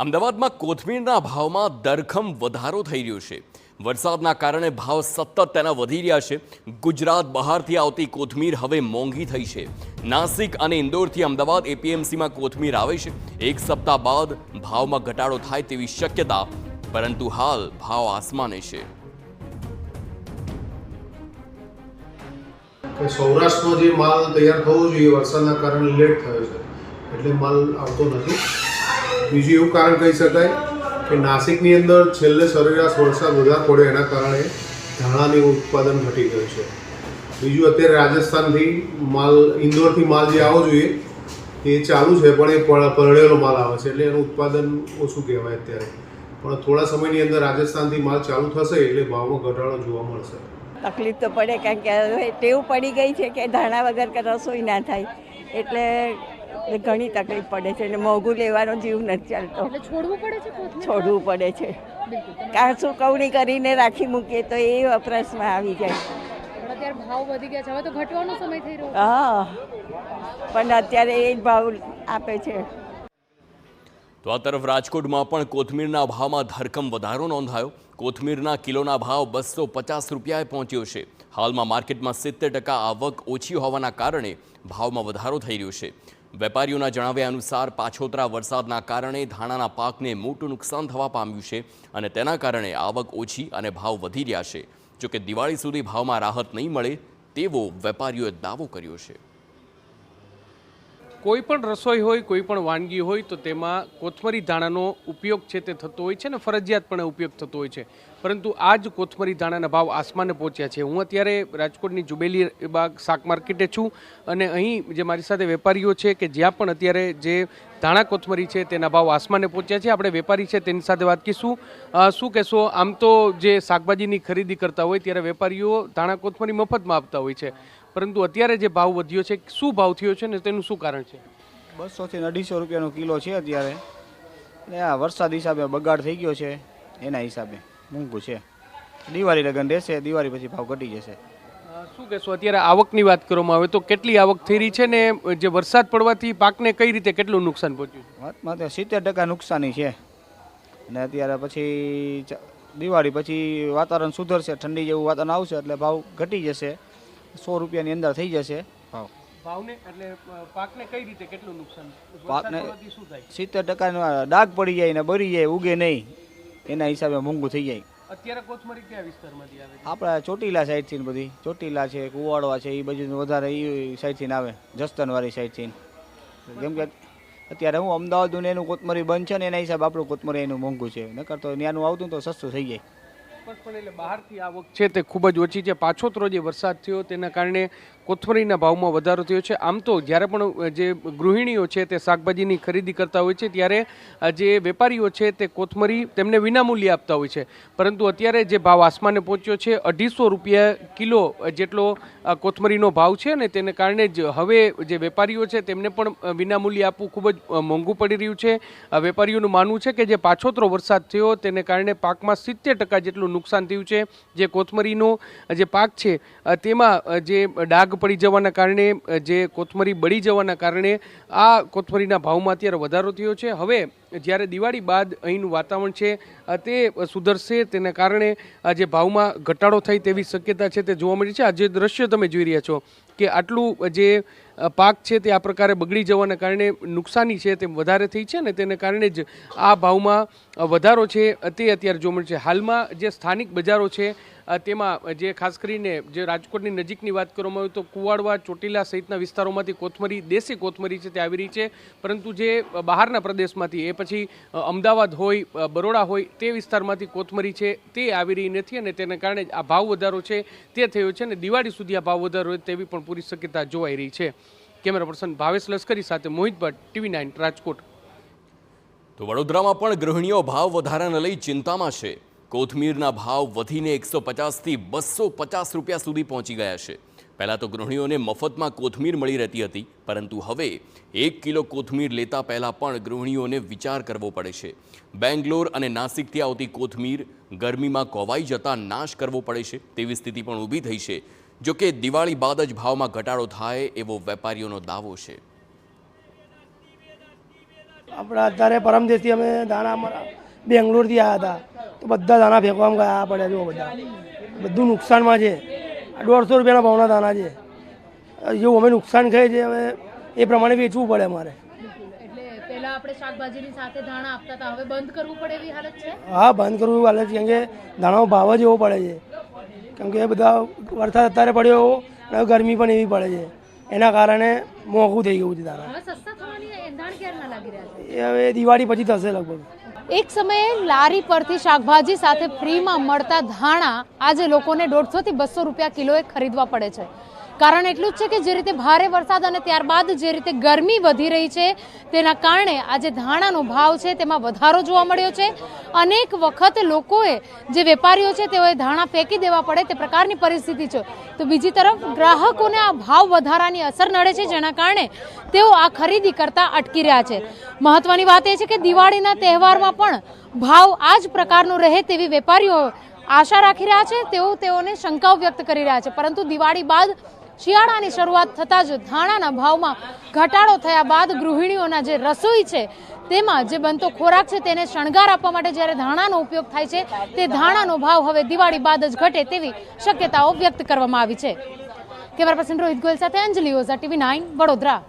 અમદાવાદમાં કોથમીરના ભાવમાં ધરખમ વધારો થઈ રહ્યો છે। વરસાદના કારણે ભાવ સતત તેના વધી રહ્યા છે। ગુજરાત બહારથી આવતી કોથમીર હવે મોંઘી થઈ છે। નાસિક અને ઇન્દોરથી અમદાવાદ એપીએમસીમાં કોથમીર આવે છે। એક સપ્તાહ બાદ ભાવમાં ઘટાડો થાય તેવી શક્યતા, પરંતુ હાલ ભાવ આસમાને છે। સૌરાષ્ટ્રમાં જે માલ તૈયાર થવો જોઈએ વરસાદના કારણે લેટ થયો છે, એટલે માલ આવતો નથી। બીજું એવું કારણ કહી શકાય કે નાસિકની અંદર છેલ્લે સરેરાશ વરસાદ વધારે પડ્યો એના કારણે ધાણાનું ઉત્પાદન ઘટી ગયું છે। બીજું અત્યારે રાજસ્થાનથી માલ, ઇન્દોરથી માલ જે આવવો જોઈએ એ ચાલુ છે, પણ એ પરળેલો માલ આવે છે, એટલે એનું ઉત્પાદન ઓછું કહેવાય અત્યારે। પણ થોડા સમયની અંદર રાજસ્થાનથી માલ ચાલુ થશે એટલે ભાવમાં ઘટાડો જોવા મળશે। તકલીફ તો પડે, કારણ કે હવે ટેવ પડી ગઈ છે કે ધાણા વગર કે રસોઈ ના થાય, એટલે ઘણી તકલીફ પડે છે અને મોંઘું લેવાનો જીવ નથી ચાલતો। છોડવું પડે છે, છોડવું પડે છે, કારણ સુકવણી કરીને રાખી મૂકીએ તો એ વપરાશમાં આવી જાય। અત્યારે ભાવ વધી ગયા છે, હવે તો ઘટવાનો સમય થઈ રહ્યો હા, પણ અત્યારે એ જ ભાવ આપે છે। તો આ તરફ રાજકોટમાં પણ કોથમીરના ભાવમાં ધરખમ વધારો નોંધાયો। કોથમીરના કિલોના ભાવ 250 રૂપિયાએ પહોંચ્યો છે। હાલમાં માર્કેટમાં 70% આવક ઓછી હોવાના કારણે ભાવમાં વધારો થઈ રહ્યો છે। વેપારીઓના જણાવ્યા અનુસાર પાછોતરા વરસાદના કારણે ધાણાના પાકને મોટું નુકસાન થવા પામ્યું છે અને તેના કારણે આવક ઓછી અને ભાવ વધી રહ્યા છે। જોકે દિવાળી સુધી ભાવમાં રાહત નહીં મળે તેવો વેપારીઓએ દાવો કર્યો છે। કોઈ પણ રસોઈ હોય, કોઈ પણ વાનગી હોય તો તેમાં કોથમરી ધાણાનો ઉપયોગ છે તે થતો હોય છે ને ફરજિયાતપણે ઉપયોગ થતો હોય છે, પરંતુ આ જ કોથમરી ધાણાના ભાવ આસમાને પહોંચ્યા છે। હું અત્યારે રાજકોટની જુબેલી બાગ શાક માર્કેટે છું અને અહીં જે મારી સાથે વેપારીઓ છે કે જ્યાં પણ અત્યારે જે ધાણા કોથમરી છે તેના ભાવ આસમાને પહોંચ્યા છે। આપણે વેપારી છે તેની સાથે વાત કરીશું। શું કહેશો, આમ તો જે શાકભાજીની ખરીદી કરતા હોય ત્યારે વેપારીઓ ધાણા કોથમરી મફતમાં આપતા હોય છે, પરંતુ અત્યારે જે ભાવ વધ્યો છે, શું ભાવ થયો છે ને તેનું શું કારણ છે? 200 થી 250 રૂપિયાનો કિલો છે અત્યારે, અને આ વરસાદ હિસાબે બગાડ થઈ ગયો છે, એના હિસાબે મોંઘું છે। દિવાળી લગન રહેશે, દિવાળી પછી ભાવ ઘટી જશે। શું કહેશો, અત્યારે આવકની વાત કરવામાં આવે તો કેટલી આવક થઈ રહી છે ને જે વરસાદ પડવાથી પાકને કઈ રીતે કેટલું નુકસાન પહોંચ્યું? વાતમાં તો 70% નુકસાની છે, અને અત્યારે પછી દિવાળી પછી વાતાવરણ સુધરશે, ઠંડી જેવું વાતાવરણ આવશે એટલે ભાવ ઘટી જશે, 100 રૂપિયાની અંદર થઈ જશે ભાવ। ભાવને એટલે પાકને કઈ રીતે કેટલું નુકસાન? પાકને શું થાય? 70% ડાઘ પડી જાય ને બળી જાય, ઉગે નહીં, એના હિસાબે મોંઘું થઈ જાય। અત્યારે કોથમરી કયા વિસ્તારમાંથી આવે છે? આપણા ચોટીલા સાઈડથી ને બધી, ચોટીલા છે, કુવાડવા છે, એ બધું વધારે એ સાઈડથી આવે, જસદનવાળી સાઈડથી। કેમ કે અત્યારે હું અમદાવાદનું એનું કોથમરી બંધ છે ને એના હિસાબે આપણું કોથમરી એનું મોંઘું છે, નકર તો ત્યાંનું આવતું તો સસ્તું થઈ જાય। પણ એટલે બહારથી આવક છે તે ખૂબ જ ઓછી છે। પાછોતરો જે વરસાદ થયો તેના કારણે કોથમરીના ભાવમાં વધારો થયો છે। આમ તો જ્યારે પણ જે ગૃહિણીઓ છે તે શાકભાજીની ખરીદી કરતા હોય છે ત્યારે જે વેપારીઓ છે તે કોથમરી તેમને વિનામૂલ્યે આપતા હોય છે, પરંતુ અત્યારે જે ભાવ આસમાને પહોંચ્યો છે, 250 રૂપિયા કિલો જેટલો કોથમરીનો ભાવ છે ને તેને કારણે જ હવે જે વેપારીઓ છે તેમને પણ વિનામૂલ્યે આપવું ખૂબ જ મોંઘું પડી રહ્યું છે। વેપારીઓનું માનવું છે કે જે પાછોતરો વરસાદ થયો તેને કારણે પાકમાં 70% જેટલું નુકસાન થયું છે। જે કોથમરીનો જે પાક છે તેમાં જે ડાઘ પડી જવાના કારણે, જે કોથમરી બળી જવાના કારણે આ કોથમરીના ભાવમાં અત્યારે વધારો થયો છે। હવે જ્યારે દિવાળી બાદ અહીંનું વાતાવરણ છે તે સુધરશે, તેના કારણે જે ભાવમાં ઘટાડો થાય તેવી શક્યતા છે તે જોવા મળી છે। આ જે દ્રશ્ય તમે જોઈ રહ્યા છો કે આટલું જે પાક છે તે આ પ્રકારે બગડી જવાના કારણે નુકસાની છે તે વધારે થઈ છે ને તેને કારણે જ આ ભાવમાં વધારો છે તે અત્યારે જોવા મળે છે। હાલમાં જે સ્થાનિક બજારો છે તેમાં જે ખાસ કરીને જે રાજકોટની નજીકની વાત કરવામાં આવે તો કુવાડવા, ચોટીલા સહિતના વિસ્તારોમાંથી કોથમરી, દેશી કોથમરી છે તે આવી રહી છે, પરંતુ જે બહારના પ્રદેશમાંથી, એ પછી અમદાવાદ હોય, બરોડા હોય તે વિસ્તારમાંથી કોથમરી છે તે આવી રહી નથી, અને તેને કારણે આ ભાવ વધારો છે તે થયો છે અને દિવાળી સુધી આ ભાવ વધારો હોય તેવી પણ પૂરી શક્યતા જોવાઈ રહી છે। કેમેરા પર્સન ભાવેશ લશ્કરી સાથે મોહિત ભટ્ટ, TV9 રાજકોટ। તો વડોદરામાં પણ ગૃહિણીઓ ભાવ વધારાને લઈ ચિંતામાં છે। કોથમીરના ભાવ વધીને 150 થી 250 રૂપિયા સુધી પહોંચી ગયા છે। પહેલાં તો ગૃહિણીઓને મફતમાં કોથમીર મળી રહેતી હતી, પરંતુ હવે 1 કિલો કોથમીર લેતા પહેલાં પણ ગૃહિણીઓને વિચાર કરવો પડે છે। બેંગ્લોર અને નાસિકથી આવતી કોથમીર ગરમીમાં કોવાઈ જતા નાશ કરવો પડે છે તેવી સ્થિતિ પણ ઊભી થઈ છે। જોકે દિવાળી બાદ જ ભાવમાં ઘટાડો થાય એવો વેપારીઓનો દાવો છે। આપણા અત્યારે પરમ દિવસથી અમે દાણા અમારા બેંગ્લોરથી આવ્યા હતા તો બધા દાણા ફેંકવામાં ગયા પડ્યા જુઓ બધા બધું નુકસાનમાં છે 150 રૂપિયાના ભાવના દાણા છે જેવું અમે નુકસાન ખાઈએ છીએ હવે એ પ્રમાણે વેચવું પડે અમારે એટલે પહેલા આપણે શાકભાજીની સાથે ધાણા આપતા હતા, હવે બંધ કરવું પડે એવી હાલત છે. હા બંધ કરવું હાલત છે કેમ કે દાણાનો ભાવ જ એવો પડે છે કેમ કે બધા વરસાદ અત્યારે પડ્યો અને ગરમી પણ એવી પડે છે એના કારણે મોંઘું થઈ ગયું છે દાણા. હવે સસ્તા થવાની એંધાણ ક્યારના લાગી રહ્યા છે? એ હવે દિવાળી પછી થશે લગભગ. એક સમયે લારી પરથી શાકભાજી સાથે ફ્રીમાં મળતા ધાણા આજે લોકોને 150 થી 200 રૂપિયા કિલોએ ખરીદવા પડે છે. કારણ એટલું જ છે કે જે રીતે ભારે વરસાદ અને ત્યારબાદ જે રીતે ગરમી વધી રહી છે તેના કારણે આજે ધાણાનો ભાવ છે તેમાં વધારો જોવા મળ્યો છે. અનેક વખત લોકોએ જે વેપારીઓ છે તેઓએ ધાણા ફેંકી દેવા પડે તે પ્રકારની પરિસ્થિતિ છે. તો બીજી તરફ ગ્રાહકોને આ ભાવ વધારાની અસર નડે છે જેના કારણે તેઓ આ ખરીદી કરતા અટકી રહ્યા છે. મહત્વની વાત એ છે કે દિવાળીના તહેવારમાં પણ ભાવ આ જ પ્રકારનો રહે તેવી વેપારીઓ આશા રાખી રહ્યા છે. તેઓને શંકાઓ વ્યક્ત કરી રહ્યા છે. પરંતુ દિવાળી બાદ શિયાળાની શરૂઆત થતાં જ ધાણાના ભાવમાં ઘટાડો થયા બાદ ગૃહિણીઓના જે રસોઈ છે તેમાં જે બનતો ખોરાક છે તેને શણગાર આપવા માટે જ્યારે ધાણાનો ઉપયોગ થાય છે તે ધાણાનો ભાવ હવે દિવાળી બાદ જ ઘટે તેવી શક્યતાઓ વ્યક્ત કરવામાં આવી છે. કેમેરા પર્સન રોહિત ગોયલ સાથે અંજલિ ઓઝા, TV9 વડોદરા.